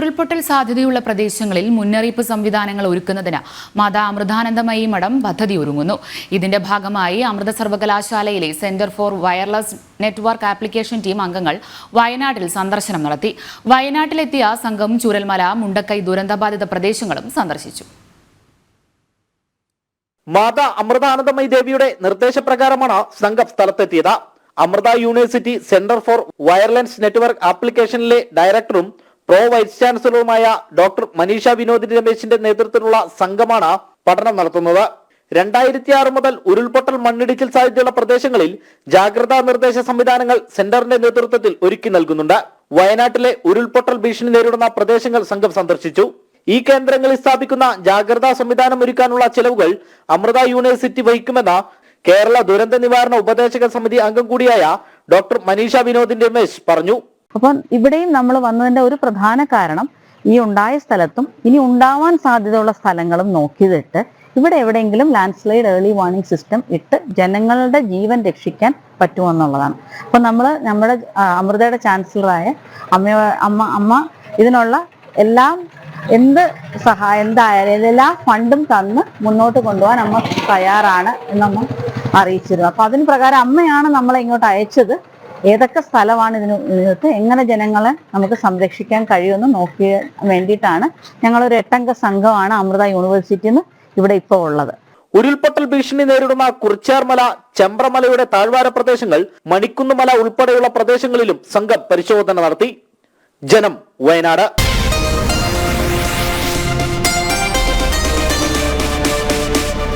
ഉരുൾപൊട്ടൽ സാധ്യതയുള്ള പ്രദേശങ്ങളിൽ മുന്നറിയിപ്പ് സംവിധാനങ്ങൾ ഒരുക്കുന്നതിന് മാതാ അമൃതാനന്ദമയി മഠം പദ്ധതി ഒരുങ്ങുന്നു. ഇതിന്റെ ഭാഗമായി അമൃത സർവകലാശാലയിലെ centre for wireless network application team അംഗങ്ങൾ വയനാട്ടിൽ സന്ദർശനം നടത്തി. വയനാട്ടിലെത്തിയ സംഘം ചൂരൽമല, മുണ്ടക്കൈ ദുരന്തബാധിത പ്രദേശങ്ങളും സന്ദർശിച്ചു. മാതാ അമൃതാനന്ദമയി ദേവിയുടെ നിർദ്ദേശപ്രകാരമാണ് സംഘം സ്ഥലത്തെത്തിയത്. Amrita university centre for wireless network ആപ്ലിക്കേഷനിലെ ഡയറക്ടറും പ്രോ വൈസ് ചാൻസലറുമായ ഡോക്ടർ മനീഷ വിനോദ് രമേശിന്റെ നേതൃത്വത്തിലുള്ള സംഘമാണ് പഠനം നടത്തുന്നത്. 2006 മുതൽ ഉരുൾപൊട്ടൽ, മണ്ണിടിച്ചിൽ സാധ്യതയുള്ള പ്രദേശങ്ങളിൽ ജാഗ്രതാ നിർദ്ദേശ സംവിധാനങ്ങൾ സെന്ററിന്റെ നേതൃത്വത്തിൽ ഒരുക്കി നൽകുന്നുണ്ട്. വയനാട്ടിലെ ഉരുൾപൊട്ടൽ ഭീഷണി നേരിടുന്ന പ്രദേശങ്ങൾ സംഘം സന്ദർശിച്ചു. ഈ കേന്ദ്രങ്ങളിൽ സ്ഥാപിക്കുന്ന ജാഗ്രതാ സംവിധാനം ഒരുക്കാനുള്ള ചെലവുകൾ അമൃത യൂണിവേഴ്സിറ്റി വഹിക്കുമെന്ന് കേരള ദുരന്ത നിവാരണ ഉപദേശക സമിതി അംഗം കൂടിയായ ഡോക്ടർ മനീഷ വിനോദ് രമേശ് പറഞ്ഞു. അപ്പം ഇവിടെയും നമ്മൾ വന്നതിന്റെ ഒരു പ്രധാന കാരണം ഈ ഉണ്ടായ സ്ഥലത്തും ഇനി ഉണ്ടാവാൻ സാധ്യതയുള്ള സ്ഥലങ്ങളും നോക്കിയിട്ട് ഇവിടെ എവിടെയെങ്കിലും land slide early warning system ഇട്ട് ജനങ്ങളുടെ ജീവൻ രക്ഷിക്കാൻ പറ്റുമെന്നുള്ളതാണ്. അപ്പൊ നമ്മുടെ അമൃതയുടെ ചാൻസലറായ അമ്മ ഇതിനുള്ള എല്ലാം എന്തായാലും എല്ലാ ഫണ്ടും തന്ന് മുന്നോട്ട് കൊണ്ടുപോകാൻ അമ്മ തയ്യാറാണ് എന്നമ്മ അറിയിച്ചിരുന്നു. അപ്പൊ അതിന് പ്രകാരം അമ്മയാണ് നമ്മളെ ഇങ്ങോട്ട് അയച്ചത്. ഏതൊക്കെ സ്ഥലമാണ് ഇതിനകത്ത് എങ്ങനെ ജനങ്ങളെ നമുക്ക് സംരക്ഷിക്കാൻ കഴിയുമെന്ന് നോക്കിയ വേണ്ടിയിട്ടാണ് ഞങ്ങളൊരു 8-അംഗ സംഘമാണ് അമൃത യൂണിവേഴ്സിറ്റിയിൽ നിന്ന് ഇവിടെ ഇപ്പോൾ ഉള്ളത്. ഉരുൾപൊട്ടൽ ഭീഷണി നേരിടുന്ന കുറിച്യാർമല, ചെമ്പ്രമലയുടെ താഴ്വാര പ്രദേശങ്ങൾ, മണിക്കുന്നുമല ഉൾപ്പെടെയുള്ള പ്രദേശങ്ങളിലും സംഘം പരിശോധന നടത്തി. ജനം, വയനാട്.